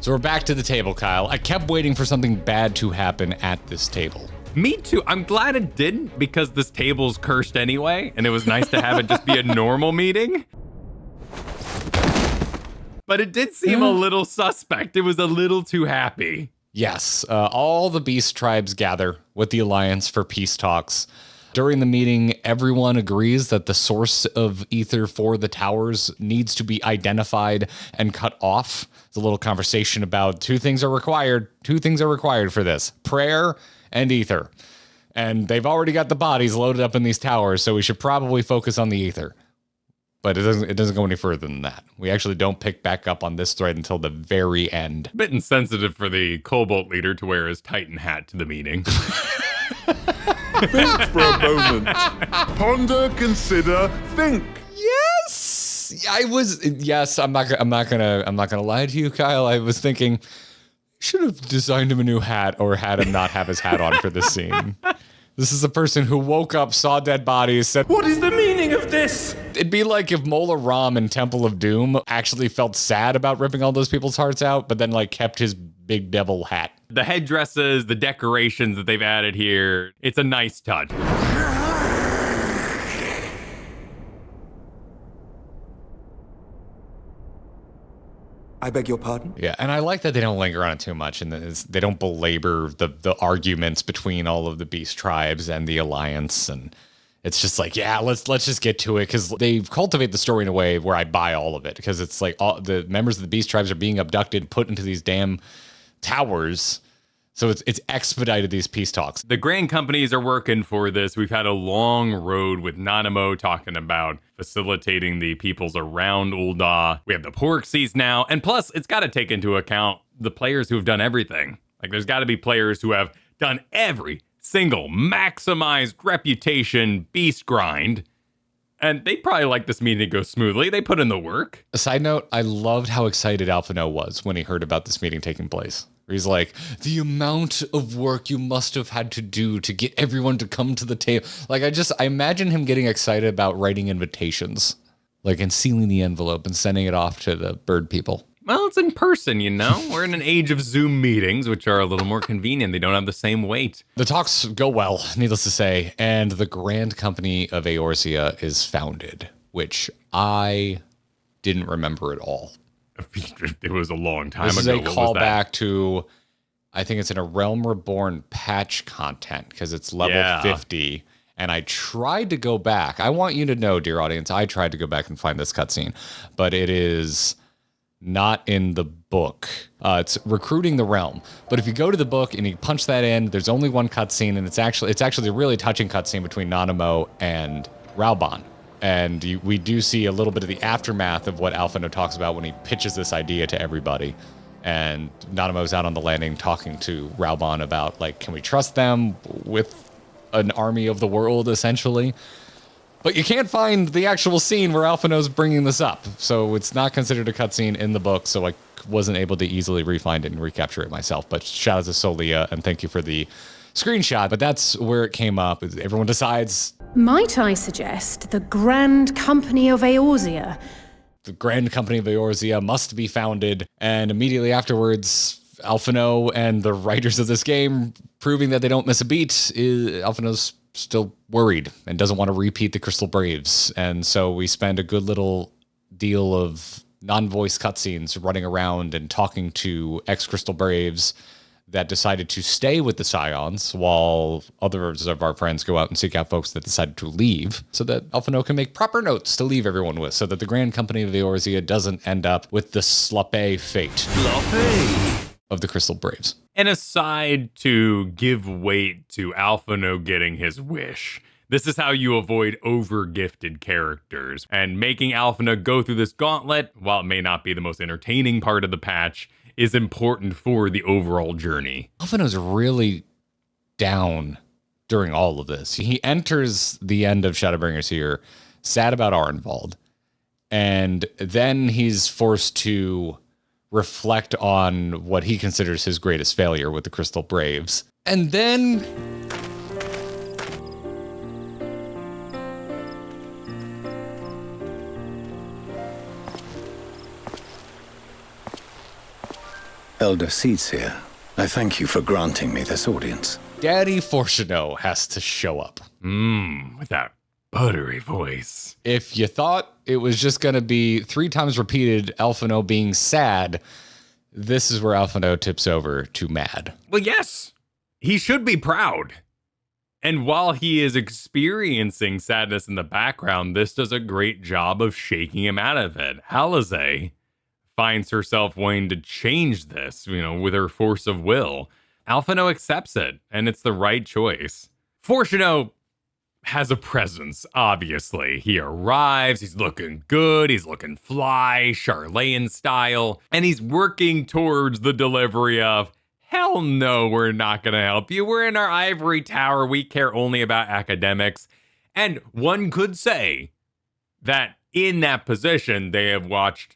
So we're back to the table, Kyle. I kept waiting for something bad to happen at this table. Me too. I'm glad it didn't because this table's cursed anyway, and it was nice to have it just be a normal meeting. But it did seem a little suspect. It was a little too happy. Yes, all the beast tribes gather with the Alliance for peace talks. During the meeting, everyone agrees that the source of ether for the towers needs to be identified and cut off. It's a little conversation about two things are required for this: prayer and ether. And they've already got the bodies loaded up in these towers, so we should probably focus on the ether. But it doesn't go any further than that. We actually don't pick back up on this thread until the very end. Bit insensitive for the Cobalt leader to wear his Titan hat to the meeting. Think for a moment. Ponder, consider, think. Yes, I'm not gonna lie to you, Kyle. I was thinking, should have designed him a new hat or had him not have his hat on for this scene. This is a person who woke up, saw dead bodies, said, "What is the meaning of this?" It'd be like if Mola Ram in Temple of Doom actually felt sad about ripping all those people's hearts out, but then like kept his big devil hat. The headdresses, the decorations that they've added here, it's a nice touch. I beg your pardon? Yeah, and I like that they don't linger on it too much, and they don't belabor the arguments between all of the beast tribes and the Alliance, and it's just like, yeah, let's just get to it, because they cultivate the story in a way where I buy all of it, because it's like all the members of the beast tribes are being abducted, put into these damn towers. So it's expedited these peace talks. The grand companies are working for this. We've had a long road with Nanamo talking about facilitating the peoples around Ul'dah. We have the Porxies now. And plus, it's got to take into account the players who have done everything. Like, there's got to be players who have done every single maximized reputation beast grind. And they probably like this meeting to go smoothly. They put in the work. A side note, I loved how excited Alphino was when he heard about this meeting taking place. He's like, the amount of work you must have had to do to get everyone to come to the table. Like, I imagine him getting excited about writing invitations, like, and sealing the envelope and sending it off to the bird people. Well, it's in person, you know? We're in an age of Zoom meetings, which are a little more convenient. They don't have the same weight. The talks go well, needless to say, and the Grand Company of Eorzea is founded, which I didn't remember at all. It was a long time ago. This is a callback to, I think it's in a Realm Reborn patch content, because it's level 50. And I tried to go back. I want you to know, dear audience, I tried to go back and find this cutscene, but it is not in the book. It's recruiting the realm. But if you go to the book and you punch that in, there's only one cutscene, and it's actually a really touching cutscene between Nanamo and Raubon. And we do see a little bit of the aftermath of what Alphino talks about when he pitches this idea to everybody. And Nanamo's out on the landing talking to Raubon about, like, can we trust them with an army of the world, essentially? But you can't find the actual scene where Alphino's bringing this up. So it's not considered a cutscene in the book, so I wasn't able to easily refind it and recapture it myself. But shout out to Solia, and thank you for the screenshot. But that's where it came up. Everyone decides... Might I suggest the Grand Company of Eorzea? The Grand Company of Eorzea must be founded, and immediately afterwards, Alphino and the writers of this game proving that they don't miss a beat, Alphino's still worried and doesn't want to repeat the Crystal Braves. And so we spend a good little deal of non-voice cutscenes running around and talking to ex-Crystal Braves that decided to stay with the Scions, while others of our friends go out and seek out folks that decided to leave, so that Alphino can make proper notes to leave everyone with, so that the Grand Company of Eorzea doesn't end up with the sloppy fate of the Crystal Braves. And aside to give weight to Alphino getting his wish, this is how you avoid over-gifted characters. And making Alphino go through this gauntlet, while it may not be the most entertaining part of the patch, is important for the overall journey. Alphino's really down during all of this. He enters the end of Shadowbringers here, sad about Arenvald, and then he's forced to reflect on what he considers his greatest failure with the Crystal Braves. And then... Elder Seedseer, I thank you for granting me this audience. Daddy Fortuno has to show up. With that buttery voice. If you thought it was just going to be 3 times repeated Alphino being sad, this is where Alphino tips over to mad. Well, yes, he should be proud. And while he is experiencing sadness in the background, this does a great job of shaking him out of it. Alize finds herself wanting to change this, with her force of will. Alphino accepts it, and it's the right choice. Fortuno has a presence, obviously. He arrives, he's looking good, he's looking fly, Charlayan style, and he's working towards the delivery of, hell no, we're not going to help you. We're in our ivory tower. We care only about academics. And one could say that in that position, they have watched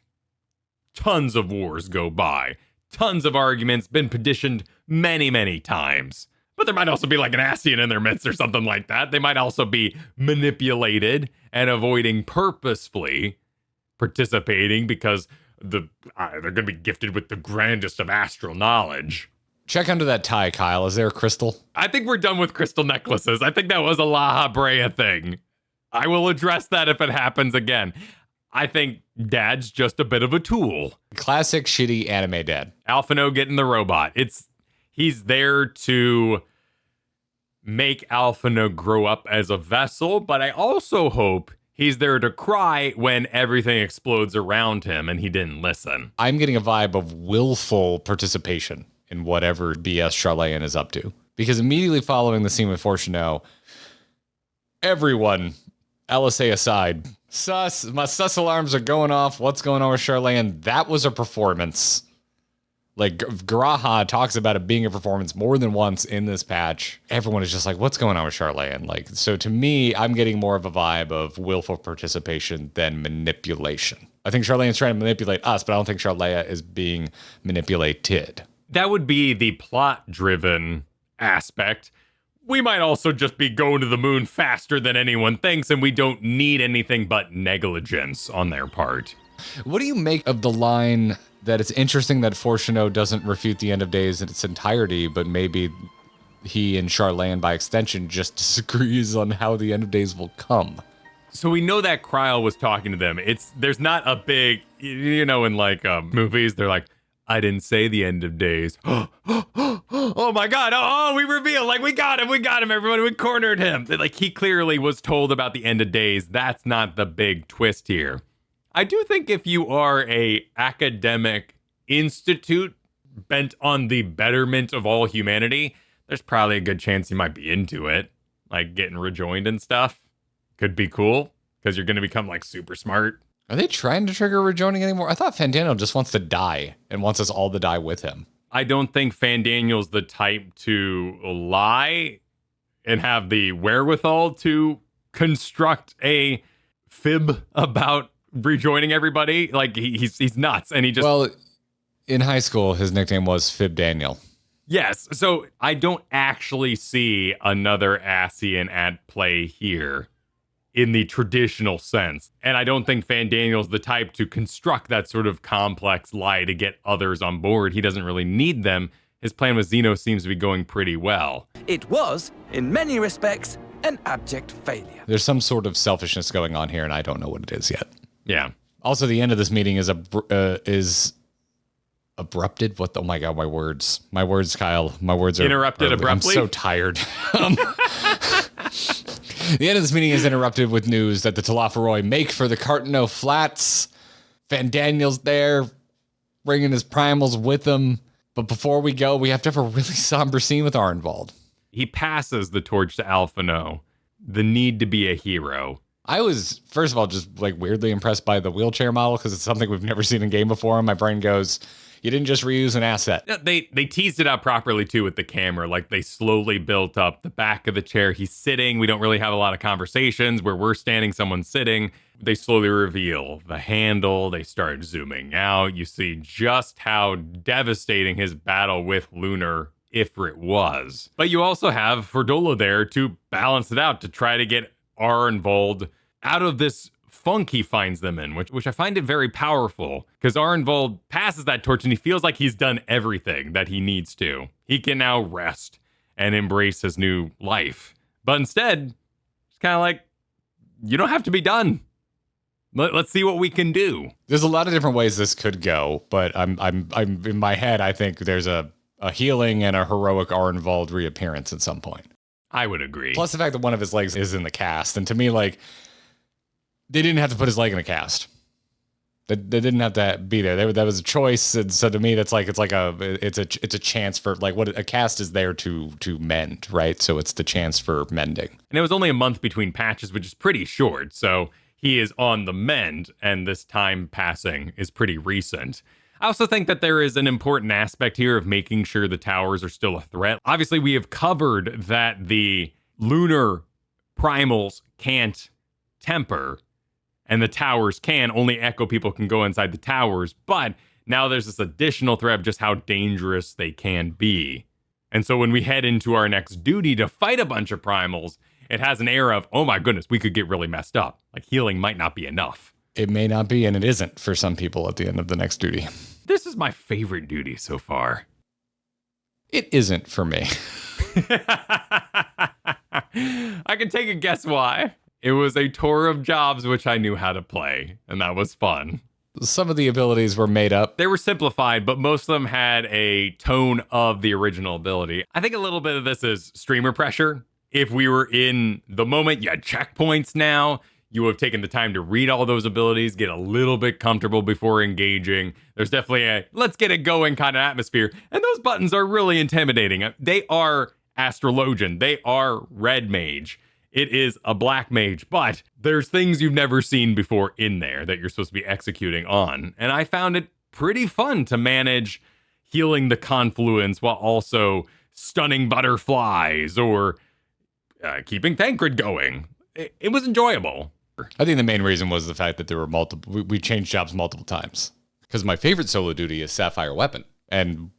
tons of wars go by, tons of arguments, been petitioned many, many times. But there might also be like an Ascian in their midst or something like that. They might also be manipulated and avoiding purposefully participating because they're going to be gifted with the grandest of astral knowledge. Check under that tie, Kyle. Is there a crystal? I think we're done with crystal necklaces. I think that was a La Habrea thing. I will address that if it happens again. I think Dad's just a bit of a tool. Classic shitty anime dad. Alphino getting the robot. He's there to make Alphino grow up as a vessel, but I also hope he's there to cry when everything explodes around him and he didn't listen. I'm getting a vibe of willful participation in whatever BS Charlayan is up to. Because immediately following the scene with Fortuno, everyone, LSA aside, my sus alarms are going off. What's going on with Charlayan? That was a performance. Like, Garaha talks about it being a performance more than once in this patch. Everyone is just like, what's going on with Charlayan? Like, so to me, I'm getting more of a vibe of willful participation than manipulation. I think Charlayan's trying to manipulate us, but I don't think Charlaya is being manipulated. That would be the plot-driven aspect. We might also just be going to the moon faster than anyone thinks, and we don't need anything but negligence on their part. What do you make of the line that it's interesting that Fortuno doesn't refute the end of days in its entirety, but maybe he and Charlayan, by extension, just disagrees on how the end of days will come? So we know that Kryl was talking to them. There's not a big, in like movies, they're like, I didn't say the end of days. Oh my God. Oh, we revealed, like, we got him, everybody. We cornered him. Like, he clearly was told about the end of days. That's not the big twist here. I do think if you are a academic institute bent on the betterment of all humanity, there's probably a good chance you might be into it. Like, getting rejoined and stuff could be cool because you're going to become, like, super smart. Are they trying to trigger rejoining anymore? I thought Fandaniel just wants to die and wants us all to die with him. I don't think Fandaniel's the type to lie and have the wherewithal to construct a fib about rejoining everybody. Like, he's nuts, and he just... Well, in high school, his nickname was Fib Daniel. Yes, so I don't actually see another Ascian at play here in the traditional sense. And I don't think Fandaniel's the type to construct that sort of complex lie to get others on board. He doesn't really need them. His plan with Xeno seems to be going pretty well. It was, in many respects, an abject failure. There's some sort of selfishness going on here, and I don't know what it is yet. Yeah. Also, the end of this meeting is abrupted. What? Oh my God, my words, Kyle. My words are interrupted abruptly. I'm so tired. The end of this meeting is interrupted with news that the Talafaroi make for the Cartano Flats. Fandaniel's there, bringing his primals with him. But before we go, we have to have a really somber scene with Arnvald. He passes the torch to Alphino. The need to be a hero. I was, first of all, just like weirdly impressed by the wheelchair model because it's something we've never seen in game before. And my brain goes, you didn't just reuse an asset. Yeah, they teased it out properly, too, with the camera. Like, they slowly built up the back of the chair. He's sitting. We don't really have a lot of conversations where we're standing, someone's sitting. They slowly reveal the handle. They start zooming out. You see just how devastating his battle with Lunar Ifrit was. But you also have Ferdola there to balance it out, to try to get Arnvald out of this funk he finds them in, which I find it very powerful, because Arenvald passes that torch and he feels like he's done everything that he needs to. He can now rest and embrace his new life. But instead, it's kind of like, you don't have to be done. Let's see what we can do. There's a lot of different ways this could go, but I'm in my head, I think there's a healing and a heroic Arenvald reappearance at some point. I would agree. Plus the fact that one of his legs is in the cast. And to me, like, they didn't have to put his leg in a cast. They didn't have to be there. That was a choice. And so to me, it's a chance for, like, what a cast is there to mend, right? So it's the chance for mending. And it was only a month between patches, which is pretty short. So he is on the mend, and this time passing is pretty recent. I also think that there is an important aspect here of making sure the towers are still a threat. Obviously, we have covered that the lunar primals can't temper, and the towers can. Only Echo people can go inside the towers, but now there's this additional threat of just how dangerous they can be. And so when we head into our next duty to fight a bunch of primals, it has an air of, oh my goodness, we could get really messed up. Like, healing might not be enough. It may not be, and it isn't for some people at the end of the next duty. This is my favorite duty so far. It isn't for me. I can take a guess why. It was a tour of jobs which I knew how to play, and that was fun. Some of the abilities were made up. They were simplified, but most of them had a tone of the original ability. I think a little bit of this is streamer pressure. If we were in the moment, you had checkpoints now. You have taken the time to read all those abilities, get a little bit comfortable before engaging. There's definitely a let's get it going kind of atmosphere. And those buttons are really intimidating. They are Astrologian. They are Red Mage. It is a Black Mage, but there's things you've never seen before in there that you're supposed to be executing on. And I found it pretty fun to manage healing the confluence while also stunning butterflies or keeping Thancred going. It was enjoyable. I think the main reason was the fact that there were multiple. We changed jobs multiple times. Because my favorite solo duty is Sapphire Weapon, and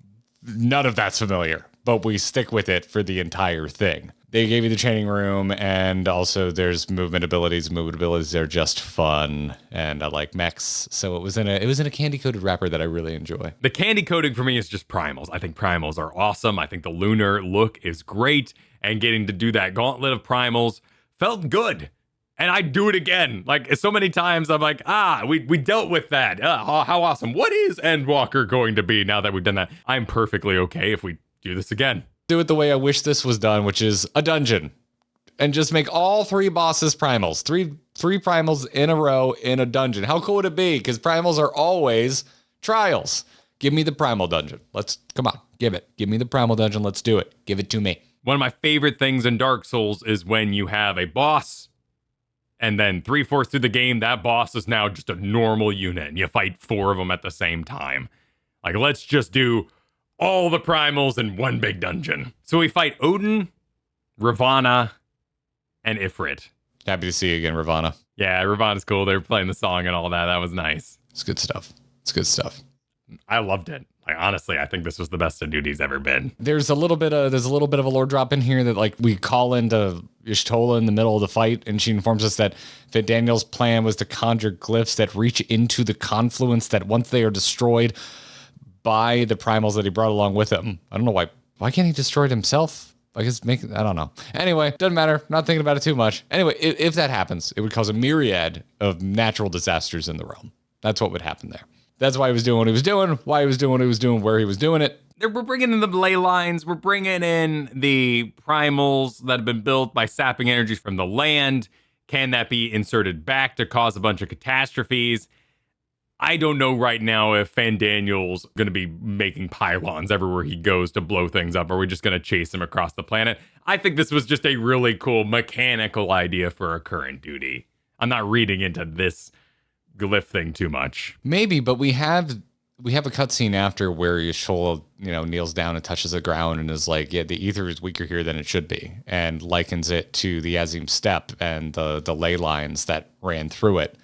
none of that's familiar, but we stick with it for the entire thing. They gave you the training room, and also there's movement abilities. Movement abilities are just fun, and I like mechs, so it was in a candy coated wrapper that I really enjoy. The candy coating for me is just primals. I think primals are awesome. I think the lunar look is great, and getting to do that gauntlet of primals felt good. And I'd do it again. Like, so many times I'm like, we dealt with that. How awesome. What is Endwalker going to be now that we've done that? I'm perfectly okay if we do this again. Do it the way I wish this was done, which is a dungeon. And just make all three bosses primals. Three primals in a row in a dungeon. How cool would it be? Because primals are always trials. Give me the primal dungeon. Come on, give me the primal dungeon. Let's do it. Give it to me. One of my favorite things in Dark Souls is when you have a boss, and then 3/4 through the game, that boss is now just a normal unit, and you fight 4 of them at the same time. Like, let's just do all the primals in one big dungeon. So we fight Odin, Ravana, and Ifrit. Happy to see you again, Ravana. Yeah, Ravana's cool. They were playing the song and all that. That was nice. It's good stuff. I loved it. Like, honestly, I think this was the best of duty's ever been. There's a little bit of a lore drop in here that, like, we call into Y'shtola in the middle of the fight, and she informs us that Daniel's plan was to conjure glyphs that reach into the confluence, that once they are destroyed by the primals that he brought along with him. I don't know why can't he destroy it himself? I don't know. Anyway, doesn't matter. Not thinking about it too much. Anyway, if that happens, it would cause a myriad of natural disasters in the realm. That's what would happen there. That's why he was doing what he was doing, why he was doing what he was doing, where he was doing it. We're bringing in the ley lines. We're bringing in the primals that have been built by sapping energy from the land. Can that be inserted back to cause a bunch of catastrophes? I don't know right now if Fandaniel's going to be making pylons everywhere he goes to blow things up. Or are we just going to chase him across the planet? I think this was just a really cool mechanical idea for a current duty. I'm not reading into this glyph thing too much. Maybe, but we have a cutscene after where Y'shtola, kneels down and touches the ground and is like, yeah, the ether is weaker here than it should be, and likens it to the Azim Steppe and the ley lines that ran through it.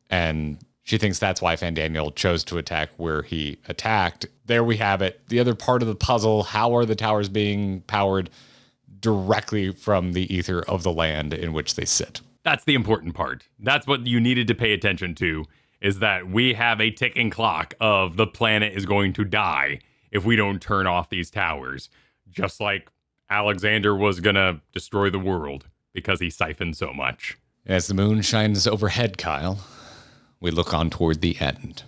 And she thinks that's why Fandaniel chose to attack where he attacked. There we have it. The other part of the puzzle, how are the towers being powered? Directly from the ether of the land in which they sit. That's the important part. That's what you needed to pay attention to, is that we have a ticking clock of the planet is going to die if we don't turn off these towers. Just like Alexander was going to destroy the world because he siphoned so much. As the moon shines overhead, Kyle, we look on toward the end.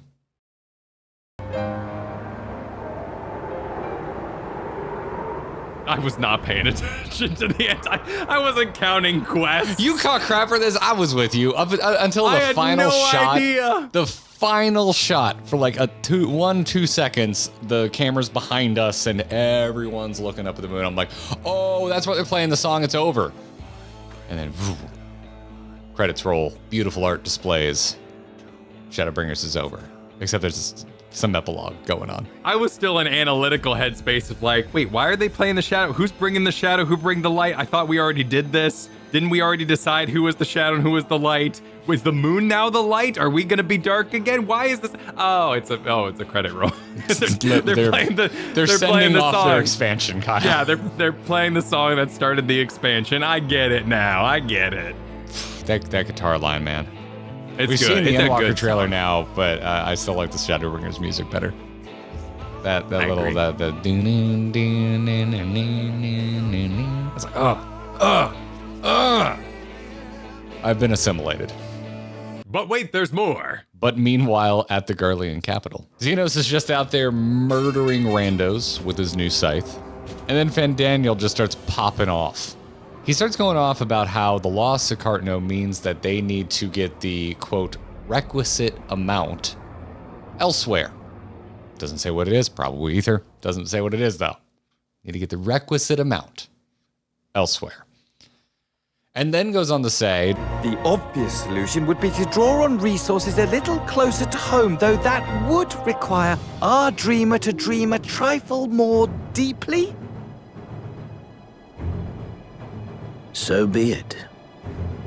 I was not paying attention to the end. I wasn't counting quests. You caught crap for this. I was with you until the final shot. Idea. The final shot for like 2 seconds. The camera's behind us and everyone's looking up at the moon. I'm like, oh, that's what they're playing the song. It's over. And then credits roll. Beautiful art displays. Shadowbringers is over. Except there's some epilogue going on. I was still in analytical headspace of like, wait, why are they playing the shadow? Who's bringing the shadow? Who bring the light? I thought we already did this. Didn't we already decide who was the shadow and who was the light? Was the moon now the light? Are we gonna be dark again? Why is this? Oh, it's a credit roll. they're playing the sending off song. their expansion, Kyle. Yeah, they're playing the song that started the expansion. I get it now. I get it. That guitar line, man. It's We've good. seen the It's a Endwalker good trailer song. now, but I still like the Shadowbringers music better. That I little agree. the it's like I've been assimilated. But wait, there's more. But meanwhile, at the Garlean capital, Xenos is just out there murdering randos with his new scythe, and then Fandaniel just starts popping off. He starts going off about how the law of Sicartno means that they need to get the, quote, requisite amount elsewhere. Doesn't say what it is, probably ether. Doesn't say what it is, though. Need to get the requisite amount elsewhere. And then goes on to say, The obvious solution would be to draw on resources a little closer to home, though that would require our dreamer to dream a trifle more deeply. So be it.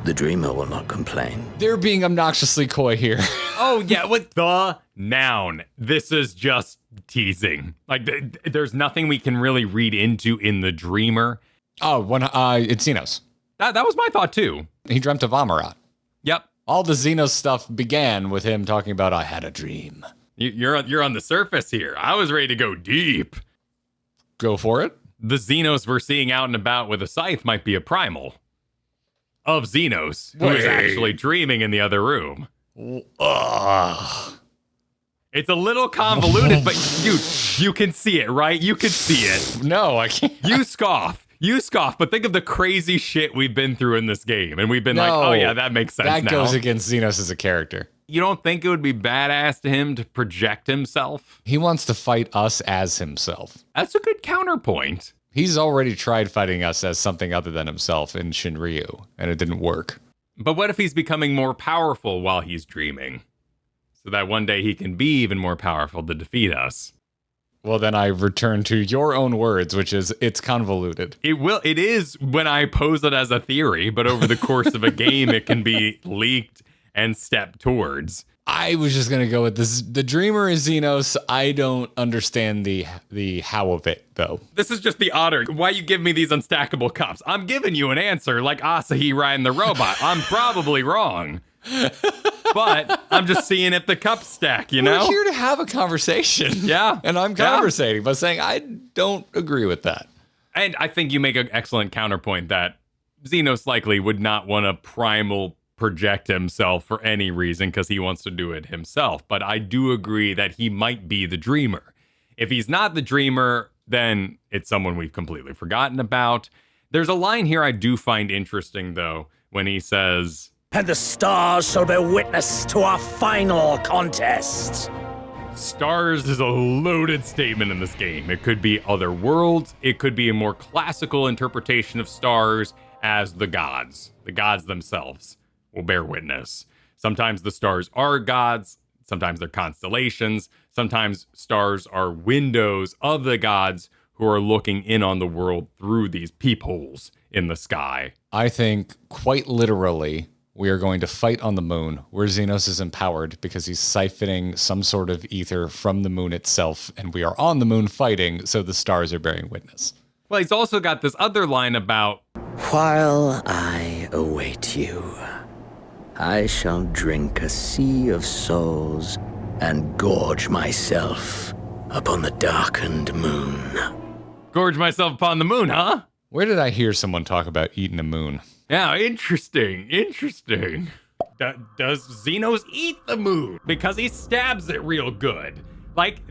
The dreamer will not complain. they're being obnoxiously coy here. Oh, yeah, with the noun. This is just teasing. Like, there's nothing we can really read into in the dreamer. Oh, it's Xenos. That was my thought, too. He dreamt of Amarat. Yep. All the Xenos stuff began with him talking about, I had a dream. You're on the surface here. I was ready to go deep. Go for it. The Xenos we're seeing out and about with a scythe might be a primal of Xenos who is actually dreaming in the other room. It's a little convoluted, but dude, you can see it, right? You can see it. No, I can't. You scoff, but think of the crazy shit we've been through in this game. And we've been like, oh yeah, that makes sense That now. goes against Xenos as a character. You don't think it would be badass to him to project himself? He wants to fight us as himself. That's a good counterpoint. He's already tried fighting us as something other than himself in Shinryu, and it didn't work. But what if he's becoming more powerful while he's dreaming? So that one day he can be even more powerful to defeat us. Well, then I return to your own words, which is, it's convoluted. It is when I pose it as a theory, but over the course of a game, it can be leaked and stepped towards. I was just going to go with this. The Dreamer is Xenos. I don't understand the how of it, though. This is just the otter. Why you give me these unstackable cups? I'm giving you an answer like Asahi riding the robot. I'm probably wrong. But I'm just seeing if the cups stack, you know? We're here to have a conversation. Yeah. And I'm conversating by saying I don't agree with that. And I think you make an excellent counterpoint that Xenos likely would not want to primal project himself for any reason because he wants to do it himself. But I do agree that he might be the dreamer. If he's not the dreamer, then it's someone we've completely forgotten about. There's a line here I do find interesting, though, when he says, And the stars shall bear witness to our final contest. stars is a loaded statement in this game. It could be other worlds. It could be a more classical interpretation of stars as the gods themselves will bear witness. Sometimes the stars are gods. Sometimes they're constellations. Sometimes stars are windows of the gods who are looking in on the world through these peepholes in the sky. I think quite literally, we are going to fight on the moon where Xenos is empowered because he's siphoning some sort of ether from the moon itself, and we are on the moon fighting, so the stars are bearing witness. Well, he's also got this other line about, While I await you, I shall drink a sea of souls and gorge myself upon the darkened moon. Gorge myself upon the moon, huh? Where did I hear someone talk about eating a moon? Yeah, interesting. Does Xenos eat the moon? Because he stabs it real good. Like,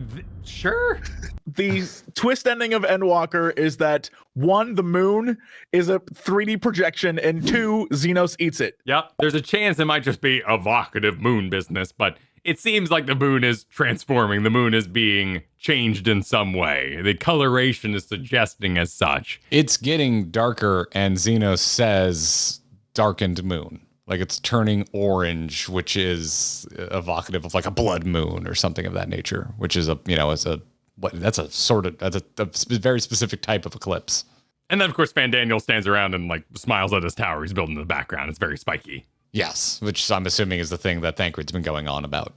sure. The twist ending of Endwalker is that 1, the moon is a 3D projection, and 2, Xenos eats it. Yep, there's a chance it might just be evocative moon business, but it seems like the moon is transforming. The moon is being changed in some way. The coloration is suggesting as such. It's getting darker, and Xenos says darkened moon. Like it's turning orange, which is evocative of like a blood moon or something of that nature, which is that's a very specific type of eclipse. And then of course Van Daniel stands around and like smiles at his tower he's building in the background. It's very spiky. Yes, which I'm assuming is the thing that Thancred's been going on about.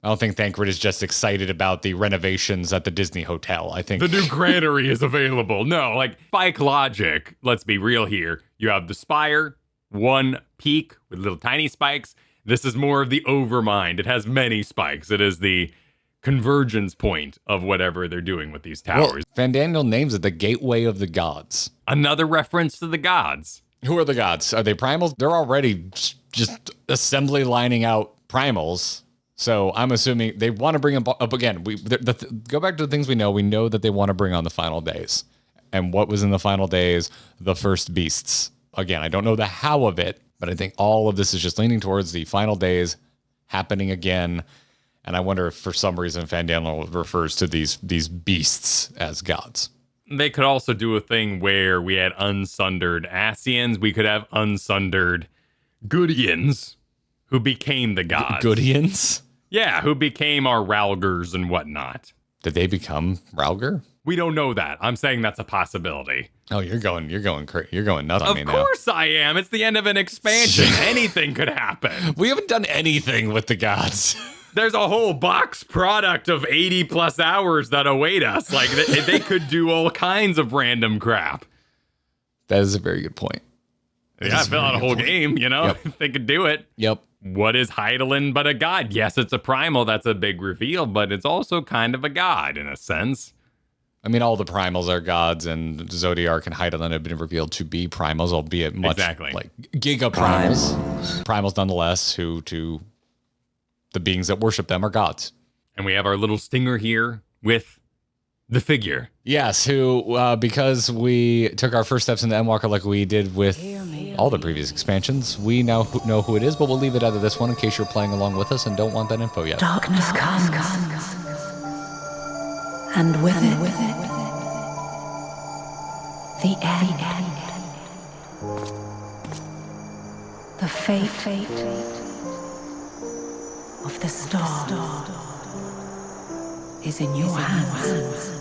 I don't think Thancred is just excited about the renovations at the Disney Hotel. I think the new granary is available. No, like spike logic. Let's be real here. You have the spire, one peak with little tiny spikes. This is more of the overmind. It has many spikes. It is the convergence point of whatever they're doing with these towers. Well, Van Daniel names it the Gateway of the Gods. Another reference to the gods. Who are the gods? Are they primals? They're already just assembly lining out primals. So I'm assuming they want to bring them up again. Go back to the things we know. We know that they want to bring on the final days. And what was in the final days? The first beasts. Again, I don't know the how of it, but I think all of this is just leaning towards the final days happening again. And I wonder if for some reason Van Daniel refers to these beasts as gods. They could also do a thing where we had unsundered Asians. We could have unsundered Goodians who became the gods. Goodians? Yeah, who became our Ralgers and whatnot. Did they become Ralger? We don't know that. I'm saying that's a possibility. Oh, you're going nuts on me now. Of course I am. It's the end of an expansion. Anything could happen. We haven't done anything with the gods. There's a whole box product of 80 plus hours that await us. Like they could do all kinds of random crap. That is a very good point. Yeah, fill out a whole game, you know? Yep. They could do it. Yep. What is Hydaelyn but a god? Yes, it's a primal. That's a big reveal, but it's also kind of a god in a sense. I mean, all the primals are gods, and Zodiark and Hydaelyn have been revealed to be primals, albeit much like giga primals. Primals nonetheless, who to the beings that worship them are gods. And we have our little stinger here with the figure. Yes, who, because we took our first steps into Endwalker like we did with all the previous expansions, we now know who it is, but we'll leave it out of this one in case you're playing along with us and don't want that info yet. Darkness comes, and with it, the end. The fate of the star is in your hands.